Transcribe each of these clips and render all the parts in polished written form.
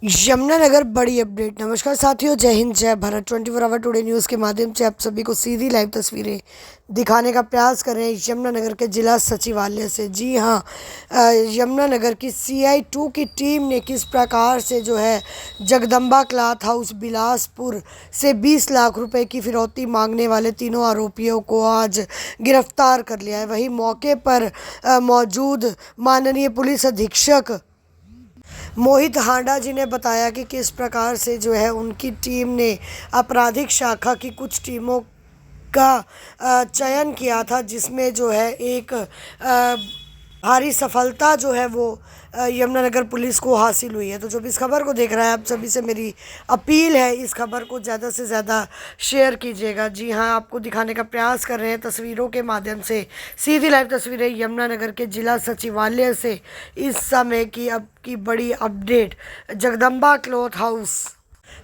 यमुनानगर बड़ी अपडेट। नमस्कार साथियों, जय हिंद, जय भारत। 24 आवर टुडे न्यूज़ के माध्यम से आप सभी को सीधी लाइव तस्वीरें दिखाने का प्रयास कर रहे हैं यमुनानगर के जिला सचिवालय से। जी हाँ, यमुनानगर की CI2 की टीम ने किस प्रकार से जो है जगदम्बा क्लॉथ हाउस बिलासपुर से 20 लाख रुपए की फिरौती मांगने वाले तीनों आरोपियों को आज गिरफ्तार कर लिया है। वहीं मौके पर मौजूद माननीय पुलिस अधीक्षक मोहित हांडा जी ने बताया कि किस प्रकार से जो है उनकी टीम ने आपराधिक शाखा की कुछ टीमों का चयन किया था, जिसमें जो है एक भारी सफलता जो है वो यमुनानगर पुलिस को हासिल हुई है। तो जो भी इस खबर को देख रहा है, आप सभी से मेरी अपील है, इस खबर को ज़्यादा से ज़्यादा शेयर कीजिएगा। जी हाँ, आपको दिखाने का प्रयास कर रहे हैं तस्वीरों के माध्यम से, सीधी लाइव तस्वीरें यमुनानगर के जिला सचिवालय से इस समय की अब की बड़ी update. Jagdamba cloth house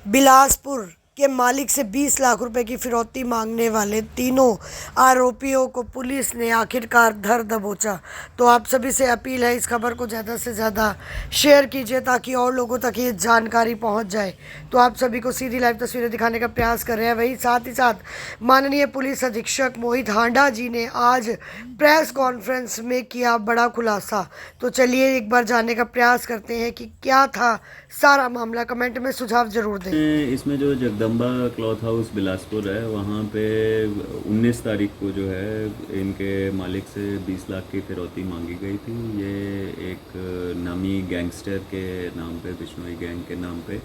Bilaspur के मालिक से 20 लाख रुपए की फिरौती मांगने वाले तीनों आरोपियों को पुलिस ने आखिरकार धर दबोचा। तो आप सभी से अपील है, इस खबर को ज़्यादा से ज़्यादा शेयर कीजिए ताकि और लोगों तक ये जानकारी पहुंच जाए। तो आप सभी को सीधी लाइव तस्वीरें दिखाने का प्रयास कर रहे हैं। वहीं साथ ही साथ माननीय पुलिस अधीक्षक मोहित हांडा जी ने आज प्रेस कॉन्फ्रेंस में किया बड़ा खुलासा। तो चलिए एक बार जानने का प्रयास करते हैं कि क्या था सारा मामला। कमेंट में सुझाव जरूर दें। इसमें जो जगदम्बा क्लॉथ हाउस बिलासपुर है, वहाँ पे 19 तारीख को जो है इनके मालिक से 20 लाख की फिरौती मांगी गई थी। ये एक नामी गैंगस्टर के नाम पे, बिश्नोई गैंग के नाम पे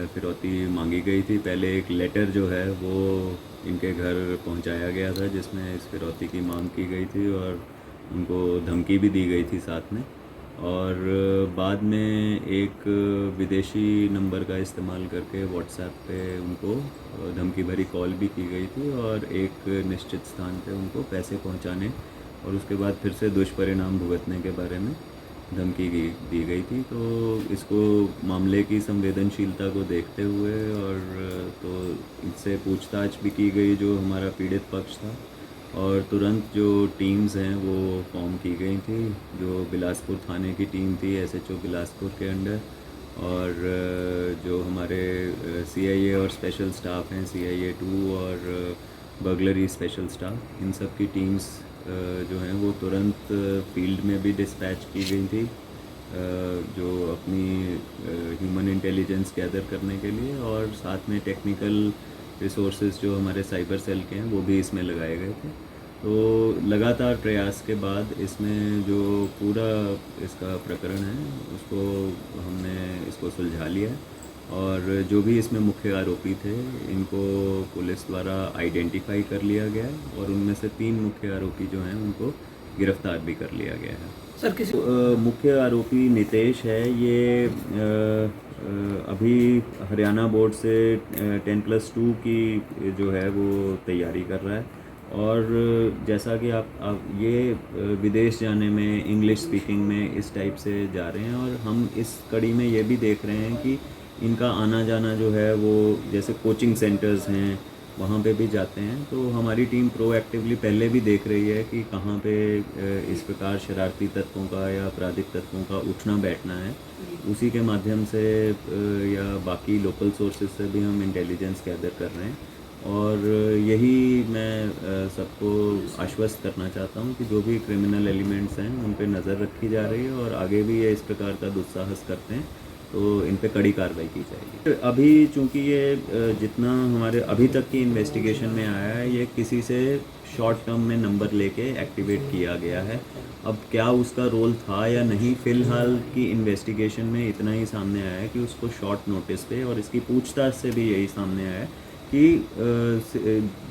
फिरौती मांगी गई थी। पहले एक लेटर जो है वो इनके घर पहुंचाया गया था, जिसमें इस फिरौती की मांग की गई थी और उनको धमकी भी दी गई थी साथ में। और बाद में एक विदेशी नंबर का इस्तेमाल करके व्हाट्सएप पे उनको धमकी भरी कॉल भी की गई थी और एक निश्चित स्थान पे उनको पैसे पहुंचाने और उसके बाद फिर से दुष्परिणाम भुगतने के बारे में धमकी दी गई थी। तो इसको मामले की संवेदनशीलता को देखते हुए और तो इससे पूछताछ भी की गई जो हमारा पीड़ित पक्ष था, और तुरंत जो टीम्स हैं वो फॉर्म की गई थी। जो बिलासपुर थाने की टीम थी SHO बिलासपुर के अंडर, और जो हमारे CIA और स्पेशल स्टाफ हैं CIA2 और बर्गलरी स्पेशल स्टाफ, इन सब की टीम्स जो हैं वो तुरंत फील्ड में भी डिस्पैच की गई थी, जो अपनी ह्यूमन इंटेलिजेंस गैदर करने के लिए, और साथ में टेक्निकल रिसोर्सेज जो हमारे साइबर सेल के हैं वो भी इसमें लगाए गए थे। तो लगातार प्रयास के बाद इसमें जो पूरा इसका प्रकरण है उसको हमने इसको सुलझा लिया है, और जो भी इसमें मुख्य आरोपी थे इनको पुलिस द्वारा आइडेंटिफाई कर लिया गया है, और उनमें से 3 मुख्य आरोपी जो हैं उनको गिरफ्तार भी कर लिया गया है। सर किसी मुख्य आरोपी नितेश है। ये अभी हरियाणा बोर्ड से 10+2 की जो है वो तैयारी कर रहा है, और जैसा कि आप ये विदेश जाने में, इंग्लिश स्पीकिंग में इस टाइप से जा रहे हैं, और हम इस कड़ी में ये भी देख रहे हैं कि इनका आना जाना जो है वो जैसे कोचिंग सेंटर्स हैं वहाँ पे भी जाते हैं। तो हमारी टीम प्रोएक्टिवली पहले भी देख रही है कि कहाँ पे इस प्रकार शरारती तत्वों का या आपराधिक तत्वों का उठना बैठना है। उसी के माध्यम से या बाकी लोकल सोर्सेज से भी हम इंटेलिजेंस गैदर कर रहे हैं, और यही मैं सबको आश्वस्त करना चाहता हूँ कि जो भी क्रिमिनल एलिमेंट्स हैं उन पे नज़र रखी जा रही है, और आगे भी ये इस प्रकार का दुस्साहस करते हैं तो इन पे कड़ी कार्रवाई की जाएगी। अभी चूंकि ये जितना हमारे अभी तक की इन्वेस्टिगेशन में आया है, ये किसी से शॉर्ट टर्म में नंबर लेके एक्टिवेट किया गया है। अब क्या उसका रोल था या नहीं, फ़िलहाल की इन्वेस्टिगेशन में इतना ही सामने आया है कि उसको शॉर्ट नोटिस पे, और इसकी पूछताछ से भी यही सामने आया है कि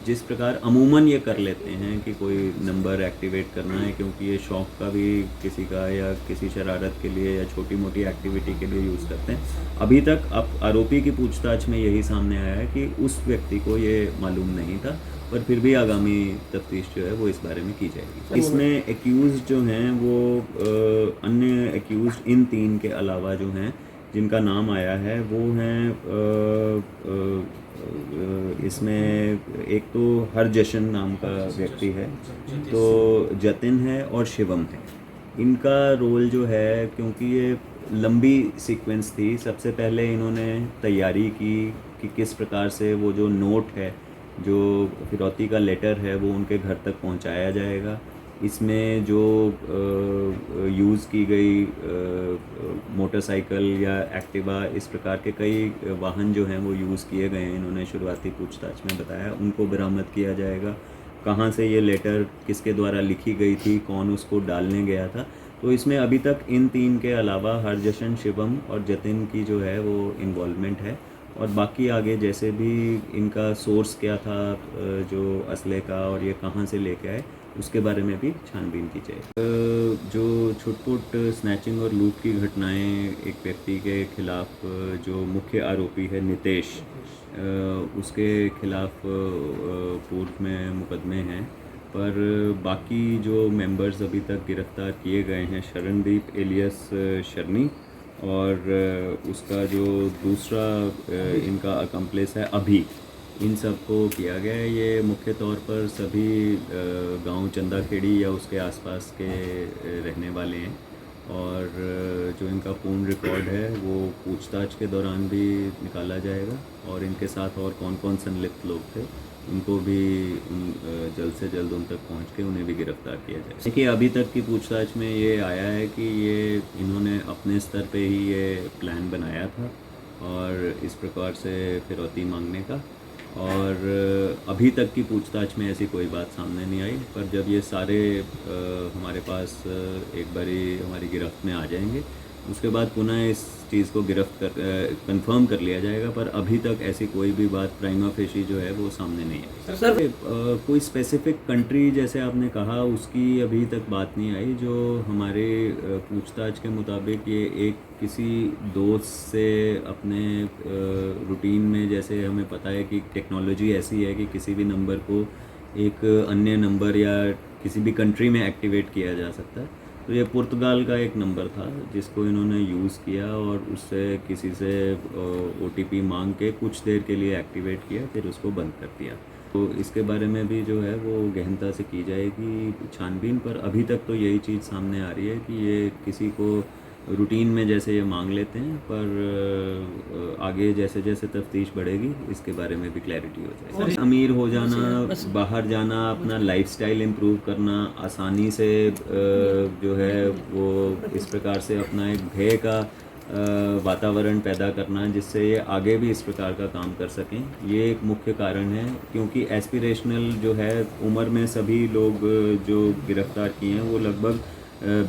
जिस प्रकार अमूमन ये कर लेते हैं कि कोई नंबर एक्टिवेट करना है क्योंकि ये शौक़ का भी किसी का या किसी शरारत के लिए या छोटी मोटी एक्टिविटी के लिए यूज़ करते हैं। अभी तक अब आरोपी की पूछताछ में यही सामने आया है कि उस व्यक्ति को ये मालूम नहीं था, पर फिर भी आगामी तफ्तीश जो है वो इस बारे में की जाएगी। इसमें एक्यूज़ जो हैं वो अन्य एक्यूज़ इन 3 के अलावा जो हैं जिनका नाम आया है वो हैं इसमें एक तो हरजशन नाम का व्यक्ति है, तो जतिन है और शिवम है। इनका रोल जो है, क्योंकि ये लंबी सीक्वेंस थी। सबसे पहले इन्होंने तैयारी की कि किस प्रकार से वो जो नोट है, जो फिरौती का लेटर है, वो उनके घर तक पहुंचाया जाएगा। इसमें जो यूज़ की गई मोटरसाइकिल या एक्टिवा, इस प्रकार के कई वाहन जो हैं वो यूज़ किए गए हैं, इन्होंने शुरुआती पूछताछ में बताया। उनको बरामद किया जाएगा। कहाँ से ये लेटर किसके द्वारा लिखी गई थी, कौन उसको डालने गया था। तो इसमें अभी तक इन 3 के अलावा हरजशन, शिवम और जतिन की जो है वो इन्वॉल्वमेंट है। और बाकी आगे जैसे भी इनका सोर्स क्या था जो असले का, और ये कहाँ से लेके आए, उसके बारे में भी छानबीन की जाए। जो छुटपुट स्नैचिंग और लूट की घटनाएं एक व्यक्ति के खिलाफ, जो मुख्य आरोपी है नितेश, उसके खिलाफ पूर्व में मुकदमे हैं। पर बाकी जो मेंबर्स अभी तक गिरफ्तार किए गए हैं, शरणदीप एलियस शर्नी, और उसका जो दूसरा इनका अकम्प्लिस है अभी, इन सबको किया गया है। ये मुख्य तौर पर सभी गांव चंदाखेड़ी या उसके आसपास के रहने वाले हैं। और जो इनका पूर्ण रिकॉर्ड है वो पूछताछ के दौरान भी निकाला जाएगा। और इनके साथ और कौन कौन संलिप्त लोग थे, उनको भी जल्द से जल्द उन तक पहुंच के उन्हें भी गिरफ्तार किया जाए। देखिए, अभी तक की पूछताछ में ये आया है कि ये इन्होंने अपने स्तर पे ही ये प्लान बनाया था और इस प्रकार से फिरौती मांगने का। और अभी तक की पूछताछ में ऐसी कोई बात सामने नहीं आई। पर जब ये सारे हमारे पास एक बारी हमारी गिरफ्त में आ जाएंगे, उसके बाद पुनः इस चीज़ को कंफर्म कर लिया जाएगा। पर अभी तक ऐसी कोई भी बात प्राइमा फेशी जो है वो सामने नहीं आई। सर, कोई स्पेसिफिक कंट्री जैसे आपने कहा, उसकी अभी तक बात नहीं आई। जो हमारे पूछताछ के मुताबिक ये एक किसी दोस्त से अपने रूटीन में, जैसे हमें पता है कि टेक्नोलॉजी ऐसी है कि किसी भी नंबर को एक अन्य नंबर या किसी भी कंट्री में एक्टिवेट किया जा सकता है। तो ये पुर्तगाल का एक नंबर था जिसको इन्होंने यूज़ किया और उससे किसी से OTP मांग के कुछ देर के लिए एक्टिवेट किया, फिर उसको बंद कर दिया। तो इसके बारे में भी जो है वो गहनता से की जाएगी छानबीन। पर अभी तक तो यही चीज़ सामने आ रही है कि ये किसी को रूटीन में जैसे ये मांग लेते हैं। पर आगे जैसे जैसे तफ्तीश बढ़ेगी, इसके बारे में भी क्लैरिटी हो जाएगी। अमीर हो जाना, बाहर जाना, अपना लाइफस्टाइल इम्प्रूव करना, आसानी से जो है वो इस प्रकार से अपना एक भय का वातावरण पैदा करना, जिससे ये आगे भी इस प्रकार का काम कर सकें, ये एक मुख्य कारण है। क्योंकि एस्पिरेशनल जो है उम्र में सभी लोग जो गिरफ्तार किए हैं वो लगभग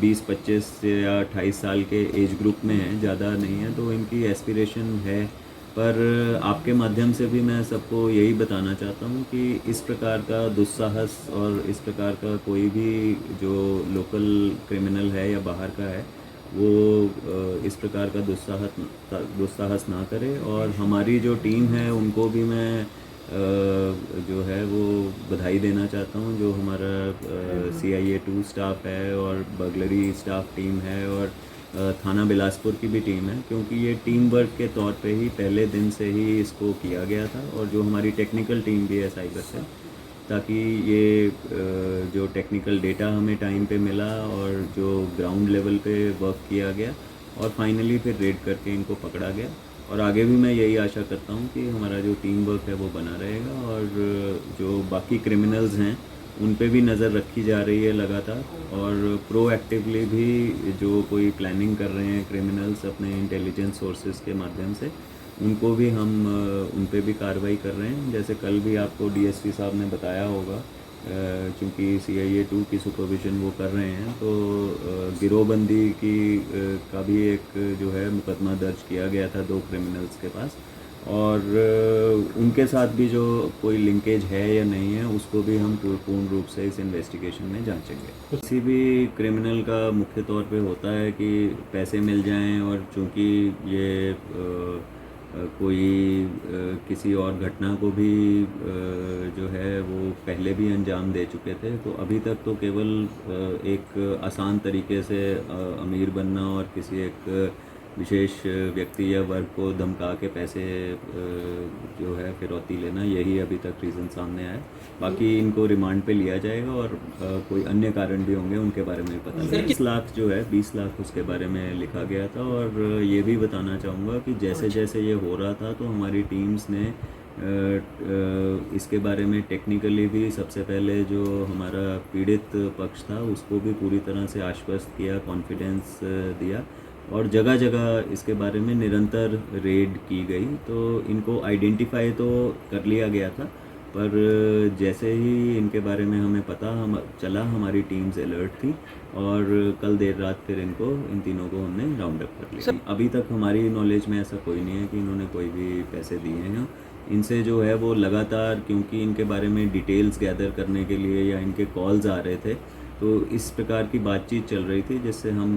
20, 25 या 28 साल के एज ग्रुप में हैं, ज़्यादा नहीं है। तो इनकी एस्पिरेशन है। पर आपके माध्यम से भी मैं सबको यही बताना चाहता हूँ कि इस प्रकार का दुस्साहस और इस प्रकार का कोई भी जो लोकल क्रिमिनल है या बाहर का है, वो इस प्रकार का दुस्साहस ना करे। और हमारी जो टीम है उनको भी मैं जो है वो बधाई देना चाहता हूँ। जो हमारा CIA 2 स्टाफ है और बगलरी स्टाफ टीम है और थाना बिलासपुर की भी टीम है, क्योंकि ये टीम वर्क के तौर पे ही पहले दिन से ही इसको किया गया था। और जो हमारी टेक्निकल टीम भी है साइबर से, ताकि ये जो टेक्निकल डेटा हमें टाइम पे मिला और जो ग्राउंड लेवल पे वर्क किया गया और फाइनली फिर रेड करके इनको पकड़ा गया। और आगे भी मैं यही आशा करता हूँ कि हमारा जो टीम वर्क है वो बना रहेगा। और जो बाकी क्रिमिनल्स हैं उन पे भी नज़र रखी जा रही है लगातार। और प्रोएक्टिवली भी जो कोई प्लानिंग कर रहे हैं क्रिमिनल्स अपने इंटेलिजेंस सोर्सेज के माध्यम से, उनको भी हम उन पे भी कार्रवाई कर रहे हैं। जैसे कल भी आपको DSP साहब ने बताया होगा, चूँकि CIA 2 की सुपरविज़न वो कर रहे हैं, तो गिरोहबंदी की का भी एक जो है मुकदमा दर्ज किया गया था 2 क्रिमिनल्स के पास। और उनके साथ भी जो कोई लिंकेज है या नहीं है, उसको भी हम पूर्ण रूप से इस इन्वेस्टिगेशन में जांचेंगे। किसी भी क्रिमिनल का मुख्य तौर पे होता है कि पैसे मिल जाएं। और चूँकि ये कोई किसी और घटना को भी जो है वो पहले भी अंजाम दे चुके थे, तो अभी तक तो केवल एक आसान तरीके से अमीर बनना और किसी एक विशेष व्यक्ति या वर्ग को धमका के पैसे जो है फिरौती लेना, यही अभी तक रीज़न सामने आया है। बाकी इनको रिमांड पे लिया जाएगा और कोई अन्य कारण भी होंगे उनके बारे में भी पता लगेगा। 20 लाख जो है 20 लाख उसके बारे में लिखा गया था। और ये भी बताना चाहूँगा कि जैसे जैसे ये हो रहा था तो हमारी टीम्स ने इसके बारे में टेक्निकली भी सबसे पहले जो हमारा पीड़ित पक्ष था उसको भी पूरी तरह से आश्वस्त किया, कॉन्फिडेंस दिया और जगह जगह इसके बारे में निरंतर रेड की गई। तो इनको आइडेंटिफाई तो कर लिया गया था, पर जैसे ही इनके बारे में हमें पता चला हमारी टीम्स अलर्ट थी और कल देर रात फिर इन तीनों को हमने राउंड अप कर लिया। अभी तक हमारी नॉलेज में ऐसा कोई नहीं है कि इन्होंने कोई भी पैसे दिए हैं। इनसे जो है वो लगातार, क्योंकि इनके बारे में डिटेल्स गैदर करने के लिए या इनके कॉल्स आ रहे थे, तो इस प्रकार की बातचीत चल रही थी जिससे हम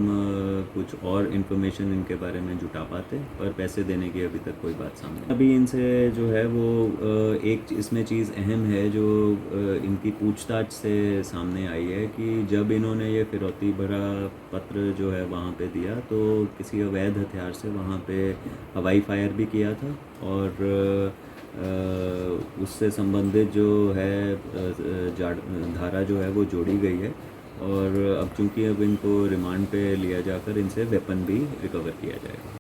कुछ और इन्फॉर्मेशन इनके बारे में जुटा पाते, पर पैसे देने की अभी तक कोई बात सामने नहीं। अभी इनसे जो है वो एक इसमें चीज़ अहम है जो इनकी पूछताछ से सामने आई है कि जब इन्होंने ये फिरौती भरा पत्र जो है वहाँ पे दिया तो किसी अवैध हथियार से वहाँ पे हवाई फायर भी किया था और उससे संबंधित जो है धारा जो है वो जोड़ी गई है। और अब चूंकि अब इनको रिमांड पे लिया जाकर इनसे वेपन भी रिकवर किया जाएगा।